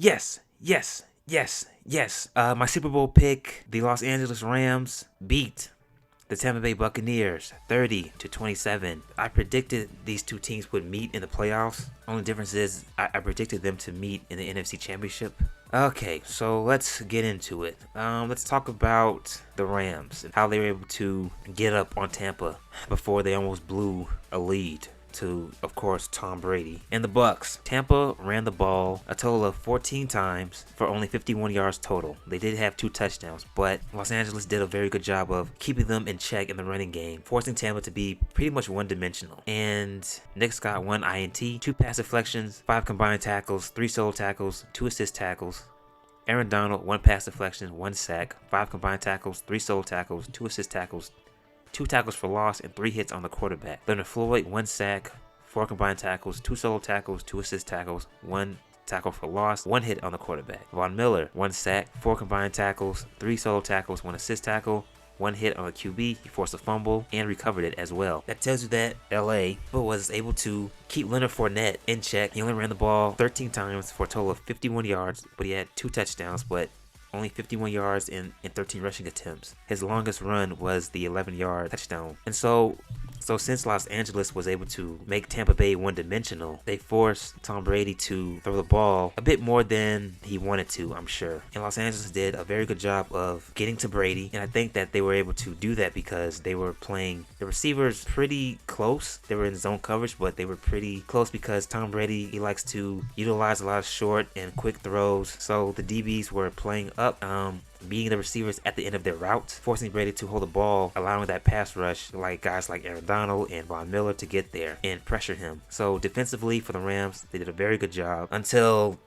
Yes, yes, yes, yes. My Super Bowl pick, the Los Angeles Rams beat the Tampa Bay Buccaneers 30-27. I predicted these two teams would meet in the playoffs. Only difference is I predicted them to meet in the NFC Championship. Okay, so let's get into it. Let's talk about the Rams and how they were able to get up on Tampa before they almost blew a lead to, of course, Tom Brady. And the Bucks. Tampa ran the ball a total of 14 times for only 51 yards total. They did have 2 touchdowns, but Los Angeles did a very good job of keeping them in check in the running game, forcing Tampa to be pretty much one-dimensional. And Nick's got 1 INT, 2 pass deflections, 5 combined tackles, 3 solo tackles, 2 assist tackles. Aaron Donald, 1 pass deflection, 1 sack, 5 combined tackles, 3 solo tackles, 2 assist tackles, 2 tackles for loss, and 3 hits on the quarterback. Leonard Floyd, 1 sack, 4 combined tackles, 2 solo tackles, 2 assist tackles, 1 tackle for loss, 1 hit on the quarterback. Von Miller, 1 sack, 4 combined tackles, 3 solo tackles, 1 assist tackle, 1 hit on the QB. He forced a fumble and recovered it as well. That tells you that LA was able to keep Leonard Fournette in check. He only ran the ball 13 times for a total of 51 yards, but he had 2 touchdowns, but only 51 yards in 13 rushing attempts. His longest run was the 11-yard touchdown. And so since Los Angeles was able to make Tampa Bay one-dimensional, they forced Tom Brady to throw the ball a bit more than he wanted to, I'm sure. And Los Angeles did a very good job of getting to Brady, and I think that they were able to do that because they were playing the receivers pretty close. They were in zone coverage, but they were pretty close because Tom Brady, he likes to utilize a lot of short and quick throws. So the DBs were playing up, beating the receivers at the end of their routes, forcing Brady to hold the ball, allowing that pass rush like guys like Aaron Donald and Von Miller to get there and pressure him. So defensively for the Rams, they did a very good job until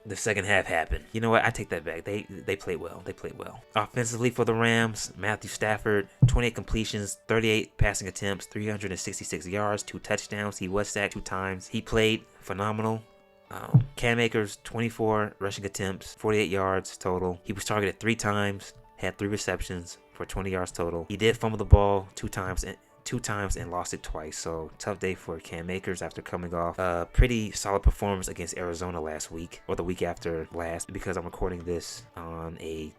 the second half happened. You know what? I take that back. They played well. They played well. Offensively for the Rams, Matthew Stafford, 28 completions, 38 passing attempts, 366 yards, 2 touchdowns. He was sacked 2 times. He played phenomenal. Cam Akers, 24 rushing attempts, 48 yards total. He was targeted 3 times, had 3 receptions for 20 yards total. He did fumble the ball 2 times and lost it twice. So tough day for Cam Akers after coming off a pretty solid performance against Arizona last week, or the week after last, because I'm recording this on a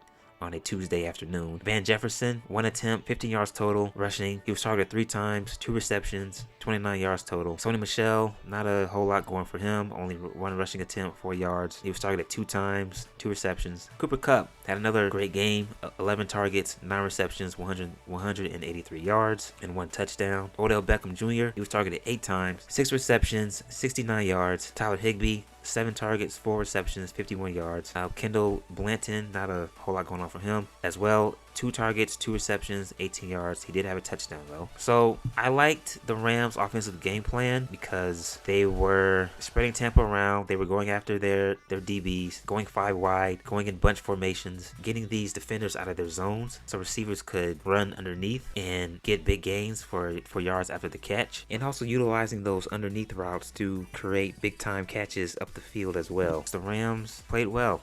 Tuesday afternoon. Van Jefferson, 1 attempt, 15 yards total rushing. He was targeted 3 times, 2 receptions, 29 yards total. Sony Michel, not a whole lot going for him. Only 1 rushing attempt, 4 yards. He was targeted 2 times, 2 receptions. Cooper Kupp had another great game. 11 targets, 9 receptions, 183 yards, and 1 touchdown. Odell Beckham Jr., he was targeted 8 times, 6 receptions, 69 yards. Tyler Higbee, 7 targets, 4 receptions, 51 yards. Kendall Blanton, not a whole lot going on for him as well. 2 targets, 2 receptions, 18 yards. He did have a touchdown though. So I liked the Rams' offensive game plan because they were spreading Tampa around. They were going after their DBs, going 5 wide, going in bunch formations, getting these defenders out of their zones so receivers could run underneath and get big gains for yards after the catch, and also utilizing those underneath routes to create big time catches up the field as well. The Rams played well.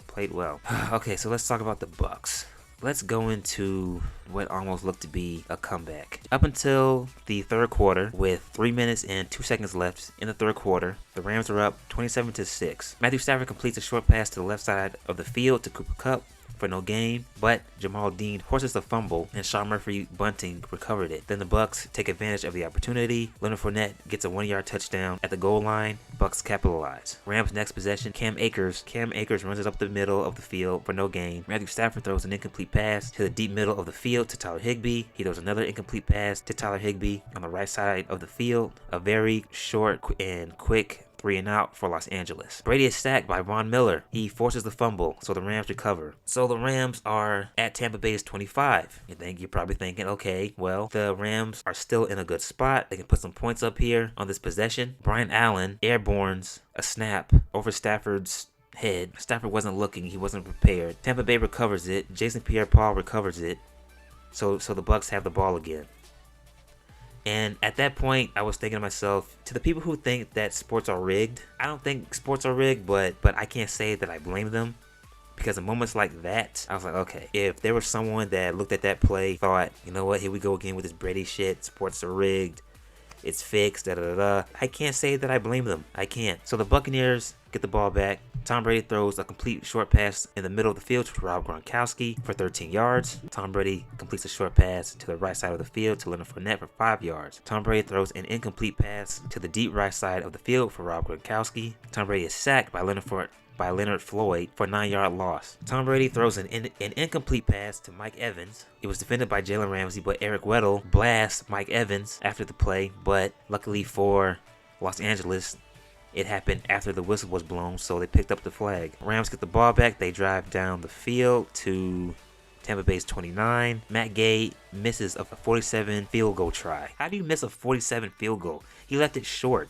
Okay, so let's talk about the Bucks. Let's go into what almost looked to be a comeback. Up until the third quarter, with 3 minutes and 2 seconds left in the third quarter, the Rams are up 27-6. Matthew Stafford completes a short pass to the left side of the field to Cooper Kupp for no gain, but Jamal Dean forces a fumble and Sean Murphy Bunting recovered it. Then the Bucks take advantage of the opportunity. Leonard Fournette gets a 1-yard touchdown at the goal line. Bucks capitalize. Rams next possession, Cam Akers runs it up the middle of the field for no gain. Matthew Stafford throws an incomplete pass to the deep middle of the field to Tyler Higbee. He throws another incomplete pass to Tyler Higbee on the right side of the field. A very short and quick 3-and-out for Los Angeles. Brady is sacked by Von Miller. He forces the fumble, so the Rams recover. So the Rams are at Tampa Bay's 25. You're probably thinking, okay, well, the Rams are still in a good spot. They can put some points up here on this possession. Brian Allen airbornes a snap over Stafford's head. Stafford wasn't looking. He wasn't prepared. Tampa Bay recovers it. Jason Pierre-Paul recovers it. So the Bucks have the ball again. And at that point, I was thinking to myself, to the people who think that sports are rigged, I don't think sports are rigged, but I can't say that I blame them. Because in moments like that, I was like, okay, if there was someone that looked at that play, thought, you know what, here we go again with this Brady shit, sports are rigged, It's fixed. Da da da. I can't say that I blame them. I can't. So the Buccaneers get the ball back. Tom Brady throws a complete short pass in the middle of the field to Rob Gronkowski for 13 yards. Tom Brady completes a short pass to the right side of the field to Leonard Fournette for 5 yards. Tom Brady throws an incomplete pass to the deep right side of the field for Rob Gronkowski. Tom Brady is sacked by Leonard Floyd for a 9-yard loss. Tom Brady throws an incomplete pass to Mike Evans. It was defended by Jalen Ramsey, but Eric Weddle blasts Mike Evans after the play. But luckily for Los Angeles, it happened after the whistle was blown, so they picked up the flag. Rams get the ball back. They drive down the field to Tampa Bay's 29. Matt Gay misses a 47 field goal try. How do you miss a 47 field goal? He left it short.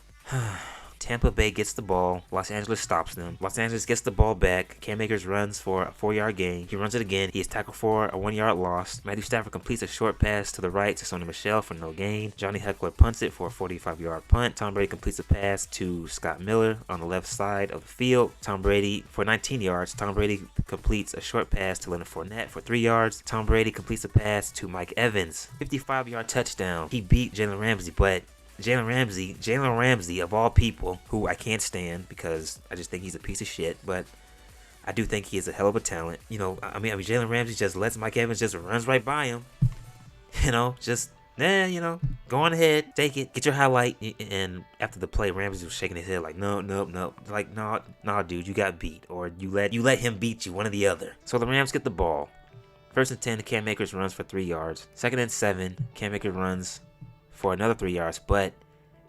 Tampa Bay gets the ball. Los Angeles stops them. Los Angeles gets the ball back. Cam Akers runs for a 4-yard gain. He runs it again. He is tackled for a 1-yard loss. Matthew Stafford completes a short pass to the right to Sony Michel for no gain. Johnny Heckler punts it for a 45-yard punt. Tom Brady completes a pass to Scott Miller on the left side of the field. Tom Brady for 19 yards. Tom Brady completes a short pass to Leonard Fournette for 3 yards. Tom Brady completes a pass to Mike Evans. 55-yard touchdown. He beat Jalen Ramsey, but Jalen Ramsey of all people, who I can't stand because I just think he's a piece of shit, but I do think he is a hell of a talent. You know, I mean Jalen Ramsey just lets Mike Evans just runs right by him. You know, just go on ahead, take it, get your highlight. And after the play, Ramsey was shaking his head like, no, like no, dude, you got beat, or you let him beat you, one or the other. So the Rams get the ball. 1st and 10, Cam Akers runs for 3 yards. 2nd and 7, Cam Akers runs for another 3 yards, but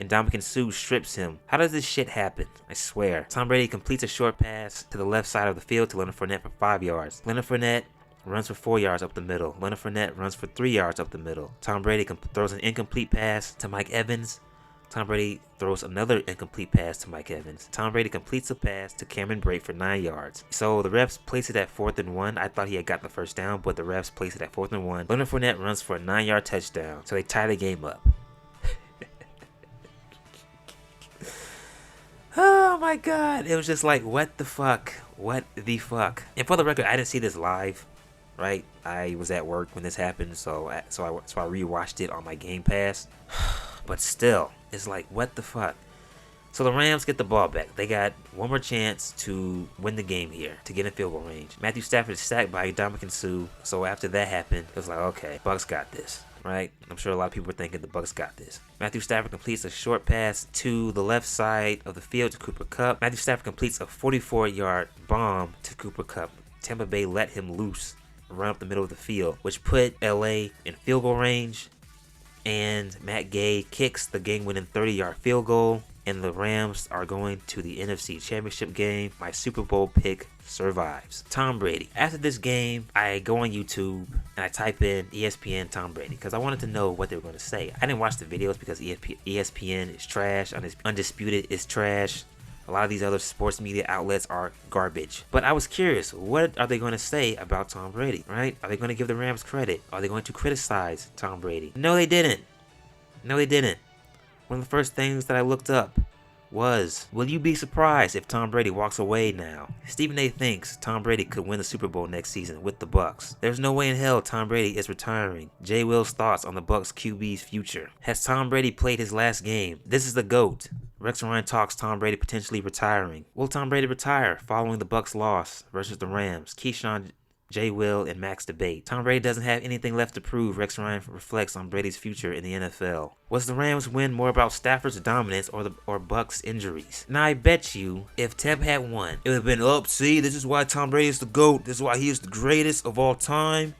Ndamukong Suh strips him. How does this shit happen? I swear. Tom Brady completes a short pass to the left side of the field to Leonard Fournette for 5 yards. Leonard Fournette runs for 4 yards up the middle. Leonard Fournette runs for 3 yards up the middle. Tom Brady throws an incomplete pass to Mike Evans. Tom Brady throws another incomplete pass to Mike Evans. Tom Brady completes a pass to Cameron Brate for 9 yards. So the refs place it at 4th and 1. I thought he had got the first down, but the refs place it at 4th and 1. Leonard Fournette runs for a 9-yard touchdown. So they tie the game up. Oh my god, it was just like, what the fuck? What the fuck? And for the record, I didn't see this live, right? I was at work when this happened, so I rewatched it on my Game Pass. But still, it's like, what the fuck? So the Rams get the ball back. They got one more chance to win the game here, to get in field goal range. Matthew Stafford is sacked by Ndamukong Suh. So after that happened, it was like, okay, Bucs got this. Right? I'm sure a lot of people were thinking the Bucs got this. Matthew Stafford completes a short pass to the left side of the field to Cooper Kupp. Matthew Stafford completes a 44-yard bomb to Cooper Kupp. Tampa Bay let him loose, run up the middle of the field, which put LA in field goal range. And Matt Gay kicks the game-winning 30-yard field goal. And the Rams are going to the NFC Championship game. My Super Bowl pick survives. Tom Brady. After this game, I go on YouTube and I type in ESPN Tom Brady because I wanted to know what they were going to say. I didn't watch the videos because ESPN is trash. Undisputed is trash. A lot of these other sports media outlets are garbage. But I was curious, what are they going to say about Tom Brady, right? Are they going to give the Rams credit? Are they going to criticize Tom Brady? No, they didn't. No, they didn't. One of the first things that I looked up was, will you be surprised if Tom Brady walks away now? Stephen A. thinks Tom Brady could win the Super Bowl next season with the Bucs. There's no way in hell Tom Brady is retiring. Jay Will's thoughts on the Bucs QB's future. Has Tom Brady played his last game? This is the GOAT. Rex Ryan talks Tom Brady potentially retiring. Will Tom Brady retire following the Bucs' loss versus the Rams? Keyshawn, Jay Will, and Max debate. Tom Brady doesn't have anything left to prove. Rex Ryan reflects on Brady's future in the NFL. Was the Rams win more about Stafford's dominance or Bucs' injuries? Now I bet you, if Temp had won, it would have been, see, this is why Tom Brady is the GOAT. This is why he is the greatest of all time.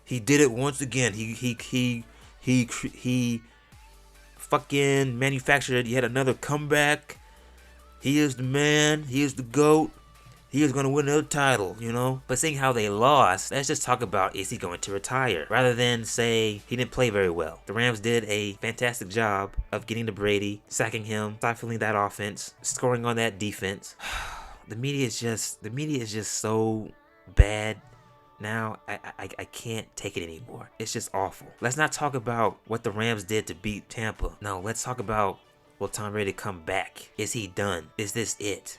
He did it once again. He fucking manufactured yet another comeback. He is the man. He is the GOAT. He is going to win another title, you know? But seeing how they lost, let's just talk about, is he going to retire? Rather than say he didn't play very well. The Rams did a fantastic job of getting to Brady, sacking him, stifling that offense, scoring on that defense. The media is just so bad now. I can't take it anymore. It's just awful. Let's not talk about what the Rams did to beat Tampa. No, let's talk about, will Tom Brady come back? Is he done? Is this it?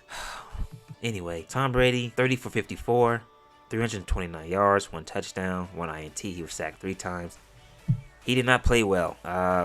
Anyway, Tom Brady, 30 for 54, 329 yards, 1 touchdown, 1 INT. He was sacked 3 times. He did not play well.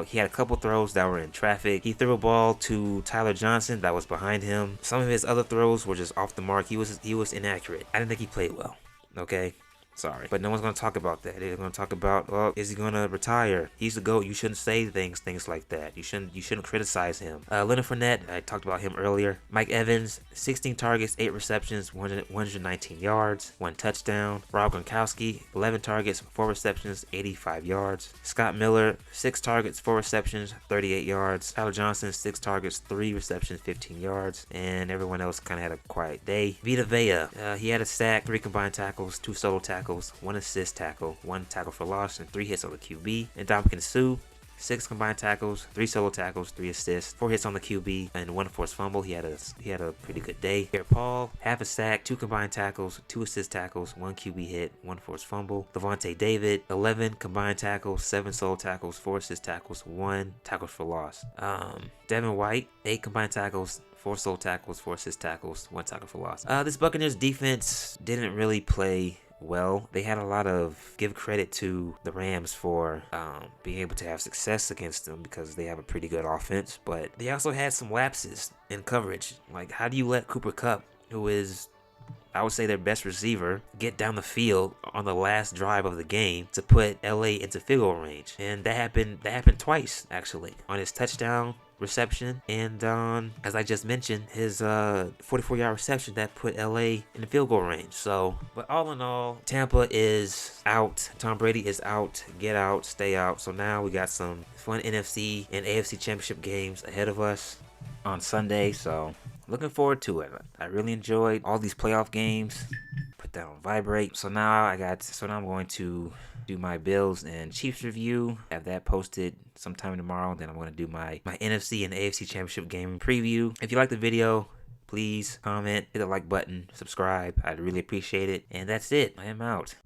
He had a couple throws that were in traffic. He threw a ball to Tyler Johnson that was behind him. Some of his other throws were just off the mark. He was inaccurate. I didn't think he played well. Okay. Sorry. But no one's going to talk about that. They're going to talk about, well, is he going to retire? He's the GOAT. You shouldn't say things like that. You shouldn't criticize him. Leonard Fournette, I talked about him earlier. Mike Evans, 16 targets, 8 receptions, 119 yards, 1 touchdown. Rob Gronkowski, 11 targets, 4 receptions, 85 yards. Scott Miller, 6 targets, 4 receptions, 38 yards. Tyler Johnson, 6 targets, 3 receptions, 15 yards. And everyone else kind of had a quiet day. Vita Vea, he had a sack, 3 combined tackles, 2 solo tackles, 1 assist tackle, 1 tackle for loss, and 3 hits on the QB. And Dominican Sue, 6 combined tackles, 3 solo tackles, 3 assists, 4 hits on the QB, and 1 forced fumble. He had a pretty good day. Pierre Paul, half a sack, 2 combined tackles, 2 assist tackles, 1 QB hit, 1 forced fumble. Levante David, 11 combined tackles, 7 solo tackles, 4 assist tackles, 1 tackles for loss. Devin White, 8 combined tackles, 4 solo tackles, 4 assist tackles, 1 tackle for loss. This Buccaneers defense didn't really play well. They had a lot of give credit to the Rams for being able to have success against them because they have a pretty good offense, but they also had some lapses in coverage. Like, how do you let Cooper Kupp, who is, I would say, their best receiver, get down the field on the last drive of the game to put LA into field goal range? And that happened twice, actually, on his touchdown reception and as I just mentioned, his 44-yard reception that put LA in the field goal range. So, but all in all, Tampa is out. Tom Brady is out. Get out, stay out. So now we got some fun NFC and AFC championship games ahead of us on Sunday. So looking forward to it. I really enjoyed all these playoff games. Put that on vibrate. So now I'm going to do my Bills and Chiefs review. Have that posted sometime tomorrow. Then I'm going to do my NFC and AFC championship game preview. If you like the video, please comment, hit the like button, subscribe. I'd really appreciate it. And that's it. I am out.